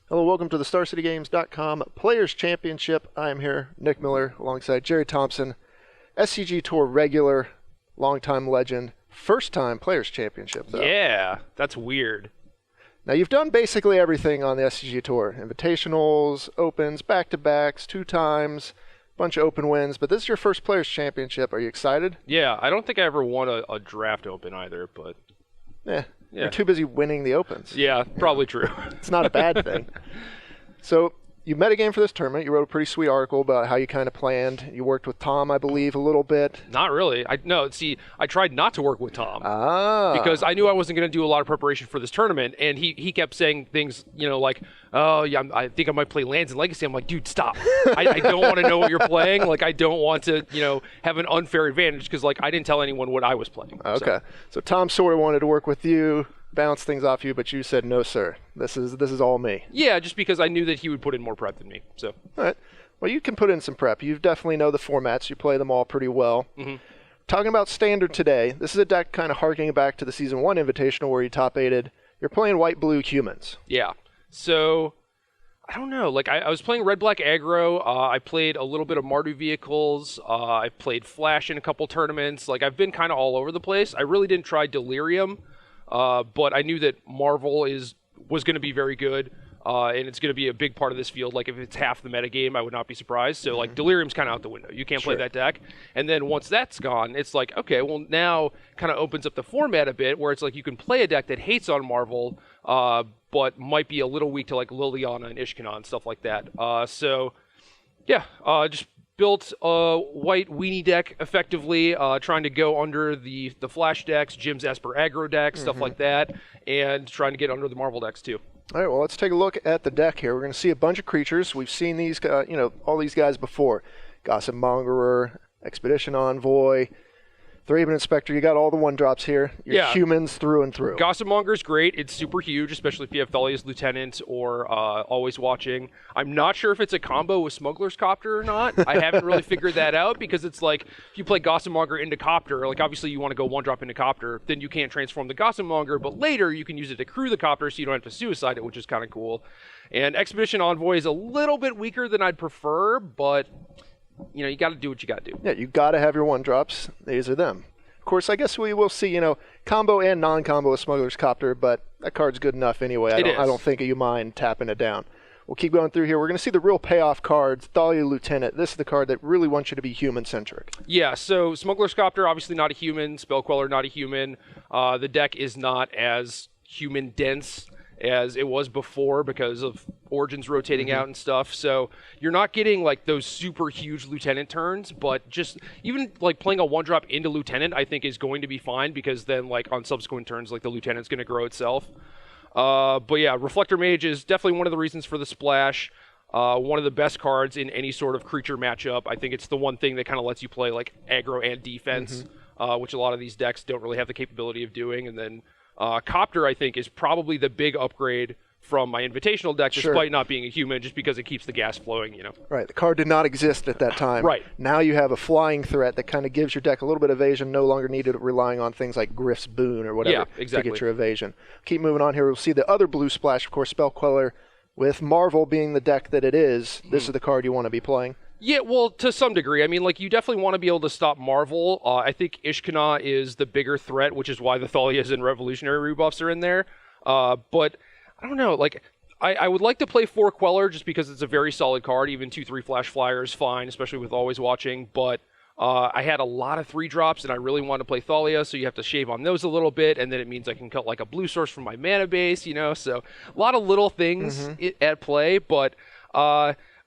Hello, welcome to the StarCityGames.com Players Championship. I am here, Nick Miller, alongside Gerry Thompson, SCG Tour regular, longtime legend, first-time Players Championship, though. Yeah, that's weird. Now, you've done basically everything on the SCG Tour. Invitationals, Opens, back-to-backs, 2 times, bunch of open wins, but this is your first Players Championship. Are you excited? Yeah, I don't think I ever won a draft open either, but... Yeah. You're too busy winning the Opens. Yeah, probably true. It's not a bad thing. So you metagame for this tournament. You wrote a pretty sweet article about how you kind of planned. You worked with Tom, I believe, a little bit. Not really. I tried not to work with Tom. Ah. Because I knew I wasn't going to do a lot of preparation for this tournament, and he kept saying things, like, oh, yeah, I think I might play Lands and Legacy. I'm like, dude, stop. I don't want to know what you're playing. Like, I don't want to, have an unfair advantage because, I didn't tell anyone what I was playing. Okay. So Tom sort of wanted to work with you, bounce things off you, but you said, no, sir. This is all me. Yeah, just because I knew that he would put in more prep than me. So. All right. Well, you can put in some prep. You definitely know the formats. You play them all pretty well. Mm-hmm. Talking about Standard today, this is a deck kind of harkening back to the Season 1 Invitational where you top-8'd. You're playing white-blue humans. Yeah. So, I don't know. I was playing red-black aggro. I played a little bit of Mardu vehicles. I played Flash in a couple tournaments. I've been kind of all over the place. I really didn't try Delirium, but I knew that Marvel was going to be very good. And it's going to be a big part of this field. If it's half the metagame, I would not be surprised. So, Delirium's kind of out the window. You can't play that deck. And then once that's gone, it's okay, well, now kind of opens up the format a bit where it's you can play a deck that hates on Marvel, but might be a little weak to, Liliana and Ishkana and stuff like that. Just built a white weenie deck effectively, trying to go under the Flash decks, Jim's Esper aggro deck, stuff like that, and trying to get under the Marvel decks, too. All right, well, let's take a look at the deck here. We're going to see a bunch of creatures. We've seen these, all these guys before. Gossip Mongerer, Expedition Envoy, Thraben Inspector. You got all the 1-drops here. You're humans through and through. Gossip Monger's great. It's super huge, especially if you have Thalia's Lieutenant or Always Watching. I'm not sure if it's a combo with Smuggler's Copter or not. I haven't really figured that out because it's if you play Gossip Monger into Copter, obviously you want to go 1-drop into Copter, then you can't transform the Gossip Monger, but later you can use it to crew the Copter so you don't have to suicide it, which is kind of cool. And Expedition Envoy is a little bit weaker than I'd prefer, but you got to do what you got to do. Yeah, you got to have your 1-drops. These are them. Of course, I guess we will see, combo and non-combo with Smuggler's Copter, but that card's good enough anyway. I don't think you mind tapping it down. We'll keep going through here. We're going to see the real payoff cards. Thalia Lieutenant. This is the card that really wants you to be human-centric. Yeah, so Smuggler's Copter, obviously not a human. Spellqueller, not a human. The deck is not as human-dense as it was before because of Origins rotating out and stuff. So you're not getting those super huge Lieutenant turns, but just even playing a 1-drop into Lieutenant I think is going to be fine because then on subsequent turns the Lieutenant's going to grow itself. But yeah, Reflector Mage is definitely one of the reasons for the splash. One of the best cards in any sort of creature matchup. I think it's the one thing that kind of lets you play aggro and defense, which a lot of these decks don't really have the capability of doing. And then Copter, I think, is probably the big upgrade from my Invitational deck, despite not being a human, just because it keeps the gas flowing, Right, the card did not exist at that time. Right. Now you have a flying threat that kind of gives your deck a little bit of evasion, no longer needed relying on things like Griff's Boon or whatever to get your evasion. Keep moving on here. We'll see the other blue splash, of course, Spellqueller. With Marvel being the deck that it is, this is the card you want to be playing. Yeah, well, to some degree. I mean, you definitely want to be able to stop Marvel. I think Ishkana is the bigger threat, which is why the Thalias and Revolutionary rebuffs are in there. But, I don't know, I would like to play 4 Queller just because it's a very solid card. Even 2-3 Flash Flyer is fine, especially with Always Watching. But I had a lot of 3-drops, and I really wanted to play Thalia, so you have to shave on those a little bit, and then it means I can cut a blue source from my mana base, so a lot of little things at play. But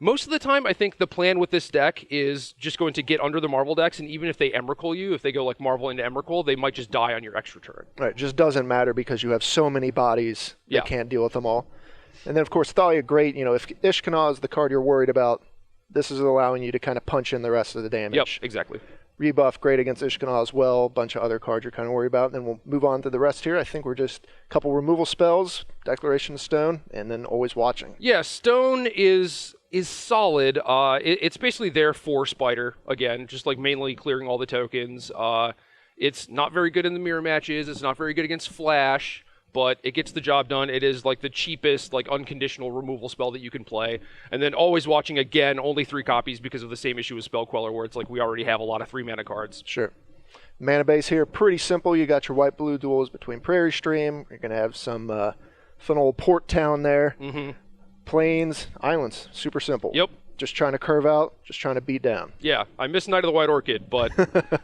most of the time, I think the plan with this deck is just going to get under the Marvel decks, and even if they Emrakul you, if they go Marvel into Emrakul, they might just die on your extra turn. Right, it just doesn't matter because you have so many bodies that can't deal with them all. And then, of course, Thalia, great. If Ishkana is the card you're worried about, this is allowing you to kind of punch in the rest of the damage. Yep, exactly. Rebuff, great against Ishkana as well. A bunch of other cards you're kind of worried about. And then we'll move on to the rest here. I think we're just a couple removal spells, Declaration of Stone, and then Always Watching. Yeah, Stone is solid. It's basically there for Spider, again, just mainly clearing all the tokens. It's not very good in the mirror matches. It's not very good against Flash. but it gets the job done. It is like the cheapest, like unconditional removal spell that you can play. And then always watching, again, only 3 copies because of the same issue with Spell Queller, where it's like we already have a lot of 3-mana cards. Sure. Mana base here, pretty simple. You got your white-blue duels between Prairie Stream. You're going to have some fun old Port Town there. Plains, islands, super simple. Yep. Just trying to curve out, just trying to beat down. Yeah, I miss Knight of the White Orchid, but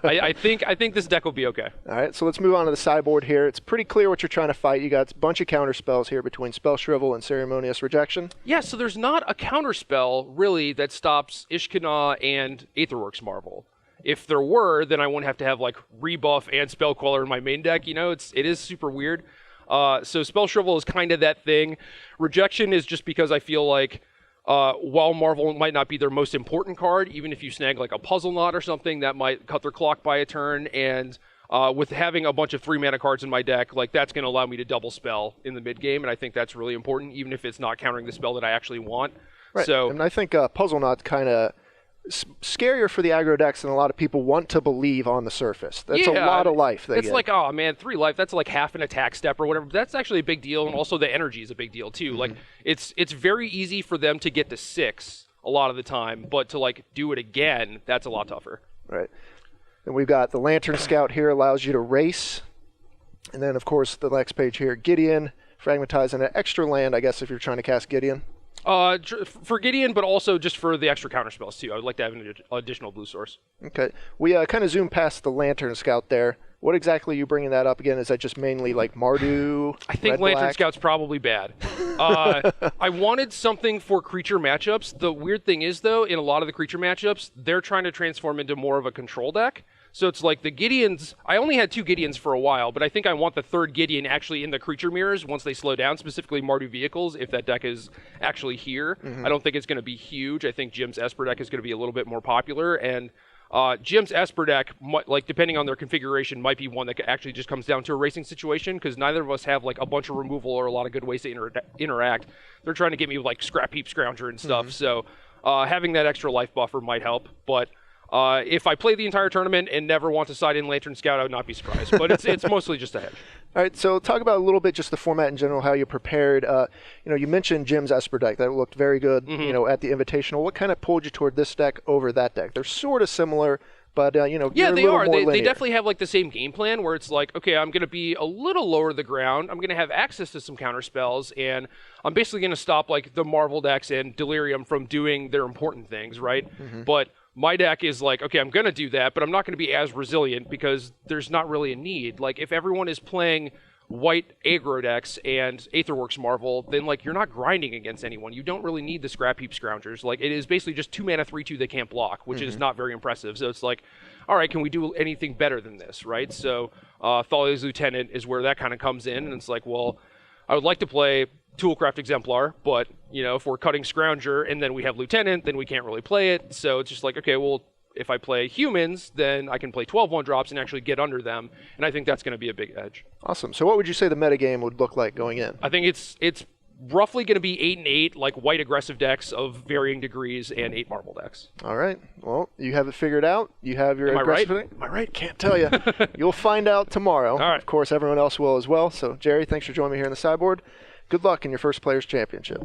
I think this deck will be okay. All right, so let's move on to the sideboard here. It's pretty clear what you're trying to fight. You got a bunch of counter spells here between Spell Shrivel and Ceremonious Rejection. Yeah, so there's not a counter spell really that stops Ishkanah and Aetherworks Marvel. If there were, then I wouldn't have to have like Rebuff and Spell Queller in my main deck. You know, it is super weird. So Spell Shrivel is kind of that thing. Rejection is just because I feel like while Marvel might not be their most important card, even if you snag like a Puzzle Knot or something, that might cut their clock by a turn. And with having a bunch of 3-mana cards in my deck, like that's going to allow me to double spell in the mid game, and I think that's really important, even if it's not countering the spell that I actually want. Right. So, and I think Puzzle Knot's kind of scarier for the aggro decks than a lot of people want to believe on the surface. That's a lot of life. It's like, oh man, 3 life, that's like half an attack step or whatever. But that's actually a big deal, and also the energy is a big deal too. Like it's very easy for them to get to 6 a lot of the time, but to like do it again, that's a lot tougher. Right. And we've got the Lantern Scout here, allows you to race. And then of course the next page here, Gideon, Fragmentize, and an extra land, I guess, if you're trying to cast Gideon. For Gideon, but also just for the extra counter spells too. I would like to have an additional blue source. Okay. We kind of zoomed past the Lantern Scout there. What exactly are you bringing that up again? Is that just mainly like Mardu? I think Lantern Scout's probably bad. I wanted something for creature matchups. The weird thing is, though, in a lot of the creature matchups, they're trying to transform into more of a control deck. So it's like the Gideons, I only had 2 Gideons for a while, but I think I want the 3rd Gideon actually in the creature mirrors once they slow down, specifically Mardu vehicles, if that deck is actually here. I don't think it's going to be huge. I think Jim's Esper deck is going to be a little bit more popular, and Jim's Esper deck, like depending on their configuration, might be one that actually just comes down to a racing situation, because neither of us have like a bunch of removal or a lot of good ways to interact. They're trying to get me with like Scrap Heap Scrounger and stuff, so having that extra life buffer might help, but if I play the entire tournament and never want to side in Lantern Scout, I would not be surprised. But it's mostly just a hedge. All right, so talk about a little bit just the format in general, how you prepared. You mentioned Jim's Esper deck. That looked very good, at the Invitational. What kind of pulled you toward this deck over that deck? They're sort of similar, but, yeah, they are. They definitely have like the same game plan where it's like, okay, I'm going to be a little lower to the ground. I'm going to have access to some counter spells, and I'm basically going to stop like the Marvel decks and Delirium from doing their important things, right? But my deck is like, okay, I'm going to do that, but I'm not going to be as resilient because there's not really a need. Like, if everyone is playing white aggro decks and Aetherworks Marvel, then, like, you're not grinding against anyone. You don't really need the Scrap Heap Scroungers. Like, it is basically just 2 mana, 3/2 they can't block, which is not very impressive. So it's like, all right, can we do anything better than this, right? So Thalia's Lieutenant is where that kind of comes in, and it's like, well, I would like to play Toolcraft Exemplar, but if we're cutting Scrounger and then we have Lieutenant, then we can't really play it. So it's just like, okay, well, if I play humans, then I can play 12 1-drops and actually get under them, and I think that's going to be a big edge. Awesome. So what would you say the metagame would look like going in? I think it's roughly going to be 8 and 8, like white aggressive decks of varying degrees, and 8 Marvel decks. All right. Well, you have it figured out. You have your aggressive. Am I right? Am I right? Can't tell you. You'll find out tomorrow. All right. Of course, everyone else will as well. So, Gerry, thanks for joining me here in the sideboard. Good luck in your first Players' Championship.